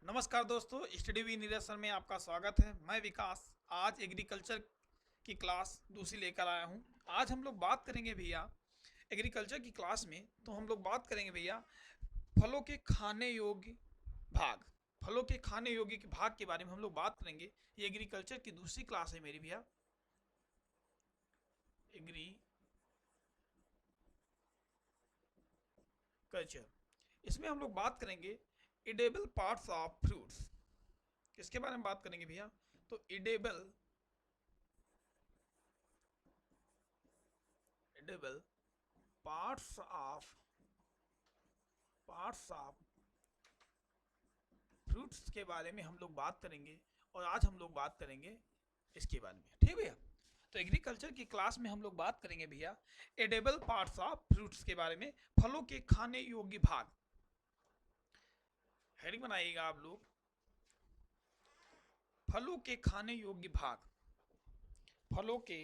नमस्कार दोस्तों, study we निरसन में आपका स्वागत है। मैं विकास आज एग्रीकल्चर की क्लास दूसरी लेकर आया हूं। आज हम लोग बात करेंगे भैया एग्रीकल्चर की क्लास में। तो हम लोग बात करेंगे भैया फलों के खाने योग्य भाग। फलों के खाने योग्य के भाग के बारे में हम लोग बात करेंगे। ये एग्रीकल्चर की दूसरी क्लास है मेरी भैया, एग्रीकल्चर। इसमें हम लोग बात करेंगे इडेबल पार्ट्स ऑफ फ्रूट्स। किसके बारे में बात करेंगे भैया? तो इडेबल पार्ट्स ऑफ फ्रूट्स के बारे में हम लोग बात करेंगे। और आज हम लोग बात करेंगे इसके बारे में, ठीक है भैया। तो एग्रीकल्चर की क्लास में हम लोग बात करेंगे भैया एडेबल पार्ट्स ऑफ फ्रूट्स के बारे में, फलों के खाने योग्य भाग। हेडिंग बनाइएगा आप लोग, फलों के खाने योग्य भाग। फलों के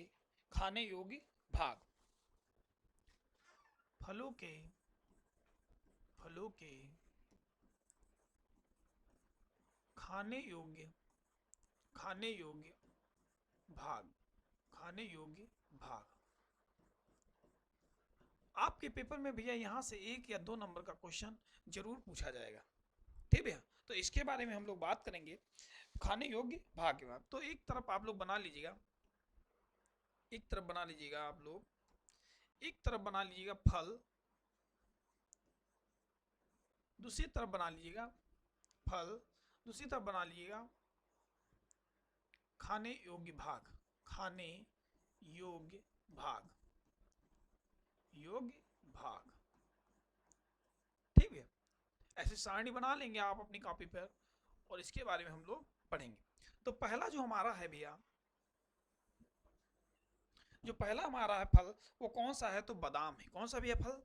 खाने योग्य भाग। फलों के खाने योग्य भाग। खाने योग्य भाग। आपके पेपर में भैया यहाँ से 1 या 2 नंबर का क्वेश्चन जरूर पूछा जाएगा, ठीक भैया। तो इसके बारे में हम लोग बात करेंगे, खाने योग्य भाग के बाद। तो एक तरफ आप लोग बना लीजिएगा, एक तरफ बना लीजिएगा फल, दूसरी तरफ बना लीजिएगा फल, दूसरी तरफ बना लीजिएगा खाने योग्य भाग। खाने योग्य भाग, ठीक है। ऐसे सारणी बना लेंगे आप अपनी कॉपी पर और इसके बारे में हम लोग पढ़ेंगे। तो पहला जो हमारा है भैया, जो पहला हमारा है फल, वो कौन सा है? तो बादाम है। कौन सा भी है फल?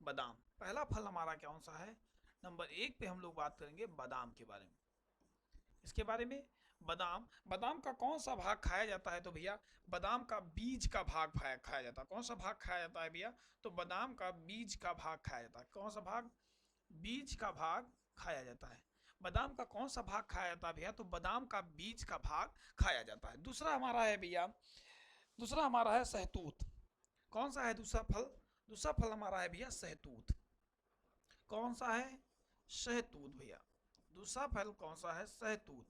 बादाम। पहला फल हमारा कौन सा है? नंबर 1 पे हम लोग बात करेंगे बादाम के बारे में। इसके बारे में बादाम। बादाम का कौन सा भाग खाया जाता है? तो भैया बादाम का बीज का भाग खाया जाता है। कौन सा भाग खाया जाता है भैया? तो बादाम का बीज का भाग खाया जाता है। कौन सा भाग? बीज का भाग खाया जाता है। बादाम का कौन सा भाग खाया जाता है भैया? तो बादाम का बीज का भाग खाया जाता है। दूसरा हमारा है भैया, दूसरा हमारा है सहतूत। कौन सा है दूसरा फल? दूसरा फल हमारा है भैया सहतूत। कौन सा है? सहतूत भैया। दूसरा फल कौन सा है? सहतूत।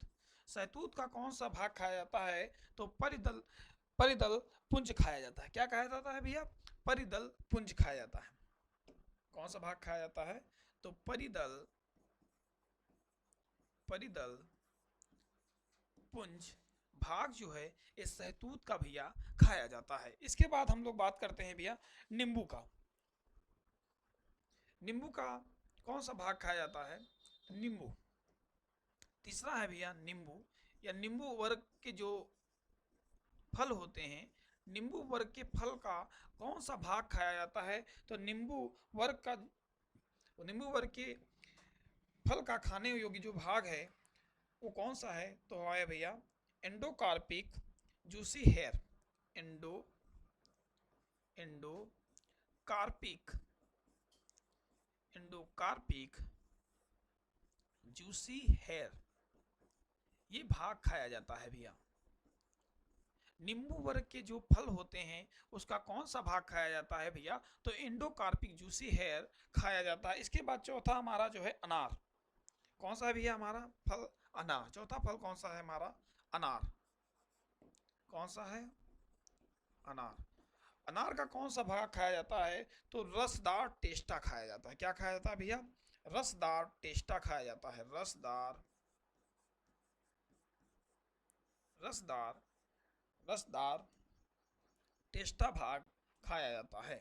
सहतूत का कौन सा भाग खाया जाता है? तो परिदल परिदल पुंज खाया जाता है। क्या खाया जाता है भैया? परिदल पुंज खाया जाता है। कौन सा भाग खाया जाता है? तो परिदल पुंज भाग जो है इस सहतूत का भैया खाया जाता है। इसके बाद हम लोग बात करते हैं भैया नींबू का। नींबू का कौन सा भाग खाया जाता है? नींबू। तीसरा है भैया नींबू, या नींबू वर्ग के जो फल होते हैं, नींबू वर्ग के फल का कौन सा भाग खाया जाता है? तो नींबू वर्ग के फल का खाने योग्य जो भाग है वो कौन सा है? तो है भैया एंडोकार्पिक जूसी हेयर। एंडोकार्पिक एंडोकार्पिक जूसी हेयर, ये भाग खाया जाता है भैया। नींबू वर्ग के जो फल होते हैं उसका कौन सा भाग खाया जाता है भैया? तो एंडोकार्पिक जूसी हेयर खाया जाता है। इसके बाद चौथा हमारा जो है अनार। कौन सा है भैया हमारा फल? अनार। चौथा फल कौन सा है हमारा? अनार। कौन सा है? अनार। अनार का कौन सा भाग खाया जाता है? तो रसदार टेस्टा खाया जाता है। क्या खाया जाता है भैया? रसदार टेस्टा खाया जाता है। रसदार रसदार टेस्टा भाग खाया जाता है।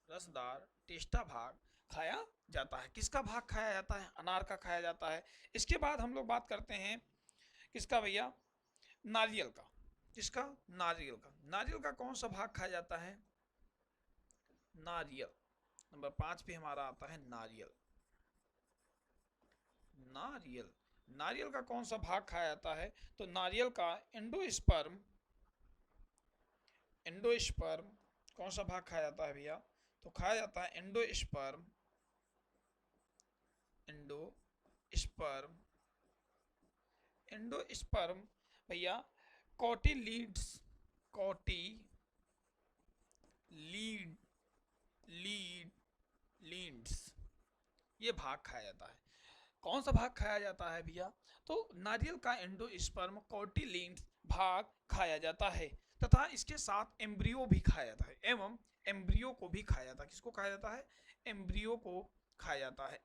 रसदार टेस्टा भाग खाया जाता है। किसका भाग खाया जाता है? अनार का खाया जाता है। इसके बाद हम लोग बात करते हैं किसका भैया? नारियल का। किसका? नारियल का। नारियल का कौन सा भाग खाया जाता है? नारियल। नंबर 5 पे हमारा आता है नारियल। नारियल। नारियल का कौन सा भाग खाया जाता है? तो नारियल का एंडोस्पर्म कौन सा भाग खाया जाता है भैया? तो खाया जाता है एंडोस्पर्म एंडोस्पर्म भैया कोटिलीड्स, लीड लीड लीड्स, ये भाग खाया जाता है। कौन सा भाग खाया जाता है भैया? तो नारियल का एंडोस्पर्म कोटिलीड्स भाग खाया जाता है तथा इसके साथ एम्ब्रियो भी खाया जाता है, एवं एम्ब्रियो को भी खाया जाता है। किसको खाया जाता है? एम्ब्रियो को खाया जाता है।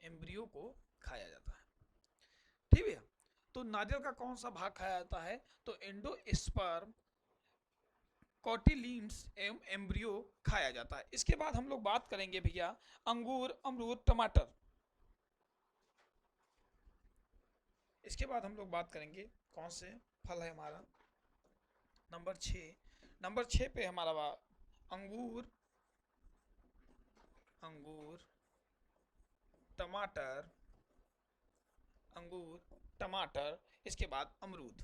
एम्ब्रियो को खाया जाता है। ठीक है, तो नारियल का कौन सा भाग खाया जाता है? तो एंडोस्पर्म, कोटिलीड्स एवं एम्ब्रियो खाया जाता है। इसके बाद हम लोग बात करेंगे भैया अंगूर, अमरूद, टमाटर। इसके बाद हम लोग बात करेंगे कौन से फल है हमारा, नंबर 6 पे हमारा अंगूर, टमाटर, इसके बाद अमरूद।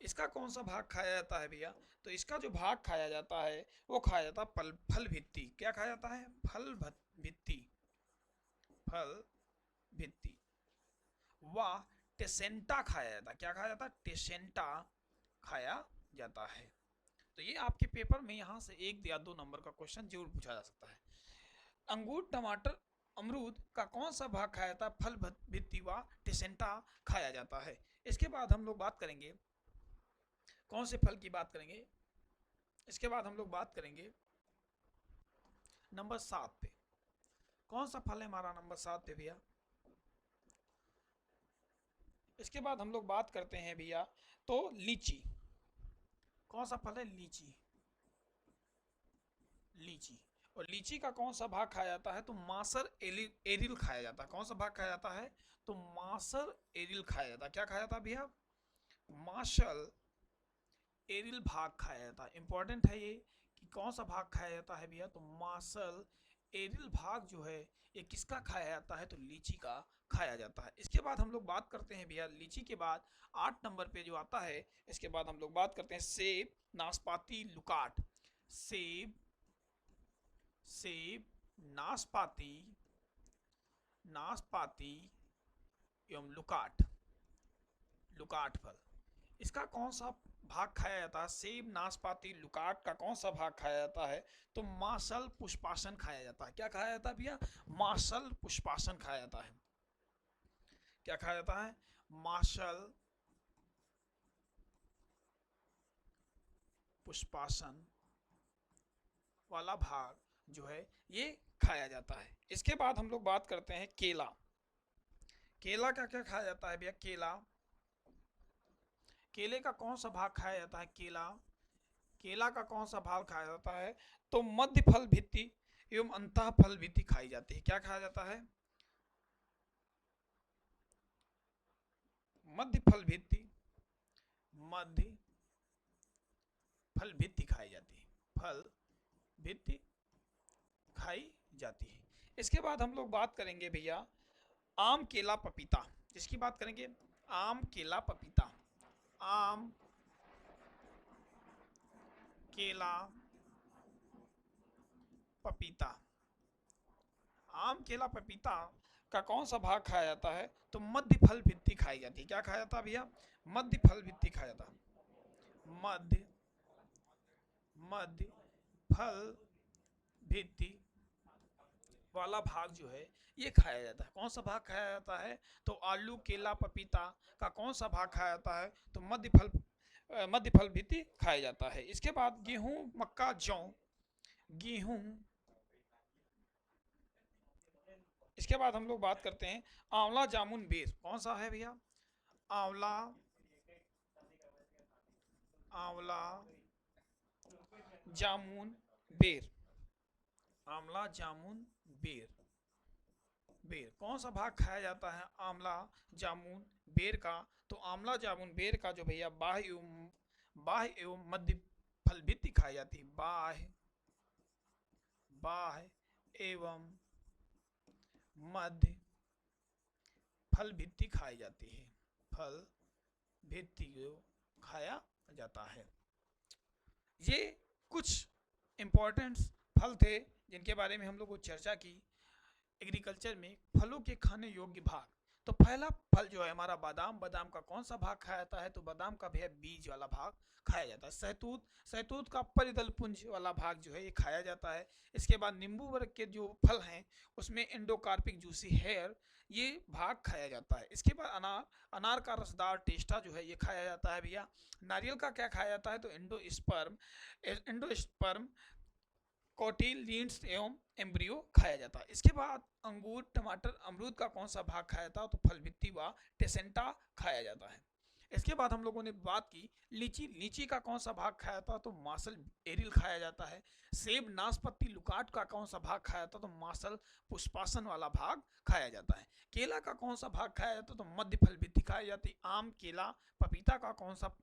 इसका कौन सा भाग खाया जाता है भैया? तो इसका जो भाग खाया जाता है वो खाया जाता है फल भित्ति। क्या खाया जाता है? फल भित्ति व टेसेंटा खाया जाता है। क्या खाया जाता है? टेसेंटा खाया जाता है। तो ये आपके पेपर में यहाँ से 1 या 2 नंबर का क्वेश्चन जरूर पूछा जा सकता है। अंगूर, टमाटर, अमरूद का कौन सा भाग खाया जाता है? फल भित्ति व टेसेंटा खाया जाता है। इसके बाद हम लोग बात करेंगे कौन से फल की बात करेंगे? इसके बाद हम लोग बात करेंगे नंबर 7 पे। कौन सा फल है हमारा नंबर 7 पे भैया? इसके बाद हम लोग बात करते हैं भैया तो लीची। कौन सा फल है? लीची। और लीची का कौन सा भाग खाया जाता है? तो मासर एरिल खाया जाता है। कौन सा भाग खाया जाता है? तो मासर एरिल खाया जाता है। क्या खाया जाता है भैया? मासल एरिल भाग खाया जाता है। इंपॉर्टेंट है ये कि कौन सा भाग खाया जाता है भैया? तो मासल एरिल भाग जो है ये किसका खाया जाता है? तो लीची का खाया जाता है। इसके बाद हम लोग बात करते हैं भैया लीची के बाद 8 नंबर पे जो आता है, इसके बाद हम लोग बात करते हैं सेब, नाशपाती, लुकाट। सेब, नाशपाती एवं लुकाट फल। इसका कौन सा भाग खाया जाता है? सेब, नाशपाती, लुकाट का कौन सा भाग खाया जाता है? तो मासल पुष्पासन खाया जाता है। क्या खाया जाता है भैया? मासल पुष्पासन खाया जाता है। क्या खाया जाता है? मासल पुष्पासन वाला भाग जो है ये खाया जाता है। इसके बाद हम लोग बात करते हैं केला। केला का क्या खाया जाता है भैया? केले का कौन सा भाग खाया जाता है? केला का कौन सा भाग खाया जाता है? तो मध्य फल भित्ति एवं अंतः फल भित्ति खाई जाती है। क्या खाया जाता है? मध्य फल भित्ति खाई जाती है। फल भित्ति खाई जाती है। इसके बाद हम लोग बात करेंगे भैया आम, केला, पपीता। जिसकी बात करेंगे आम, केला, पपीता। आम, केला, पपीता। आम, केला, पपीता का कौन सा भाग खाया जाता है? तो मध्य फल भित्ति खाई जाती है। क्या खाया जाता है भैया? मध्य फल भित्ति खाया जाता है। मध्य फल भित्ति वाला भाग जो है ये खाया जाता है। कौन सा भाग खाया जाता है? तो आलू, केला, पपीता का कौन सा भाग खाया जाता है? तो मध्य फल भित्ति खाया जाता है। इसके बाद गेहूं, मक्का, जौ। इसके बाद हम लोग बात करते हैं आंवला, जामुन, बेर। कौन सा है भैया? आंवला, जामुन, बेर। आंवला, जामुन, बेर कौन सा भाग खाया जाता है? आंवला, जामुन, बेर का। तो आंवला, जामुन, बेर का जो भैया बाह्य एवं मध्य फल भित्ति खाई जाती है। बाह्य एवं मध्य फल भित्ति खाई जाती है। फल भित्ति को खाया जाता है। ये कुछ इंपॉर्टेंट फल थे जिनके बारे में हम लोग को चर्चा की एग्रीकल्चर में, फलों के खाने योग्य भाग। तो पहला फल जो है हमारा बादाम। बादाम का कौन सा भाग खाया जाता है? तो बादाम का भैया बीज वाला भाग खाया जाता है। सहतूत, सहतूत का परिदल पुंज वाला भाग जो है ये खाया जाता है। इसके बाद नींबू वर्ग के जो फल हैं उसमें एंडोकार्पिक जूसी हेयर ये भाग खाया जाता है। इसके बाद अनार, अनार का रसदार टेस्टा जो है ये खाया जाता है भैया। नारियल का क्या खाया जाता है? तो एंडोस्पर्म, एंडोस्पर्म, कोटिलिडन्स एवं एम्ब्रियो खाया जाता है। इसके बाद अंगूर, टमाटर, अमरूद का कौन सा भाग खाया जाता है? तो फल भित्ति व टेसेंटा खाया जाता है। इसके बाद हम लोगों ने बात की लीची। लीची का कौन सा भाग खाया जाता है? तो मासल एरिल खाया जाता है। सेब, नाशपाती, लुकाट का कौन सा भाग खाया जाता है? तो मासल पुष्पासन वाला भाग खाया जाता है। केला का कौन सा भाग खाया जाता है? तो मध्य फल भित्ति खाई जाती है। आम, केला, पपीता का कौन सा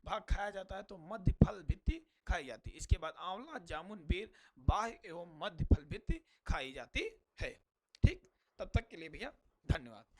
भाग खाया जाता है? तो मध्य फल भित्ति खाई जाती है। इसके बाद आंवला, जामुन, बेर, बाह्य एवं मध्य फल भित्ति खाई जाती है। ठीक, तब तक के लिए भैया धन्यवाद।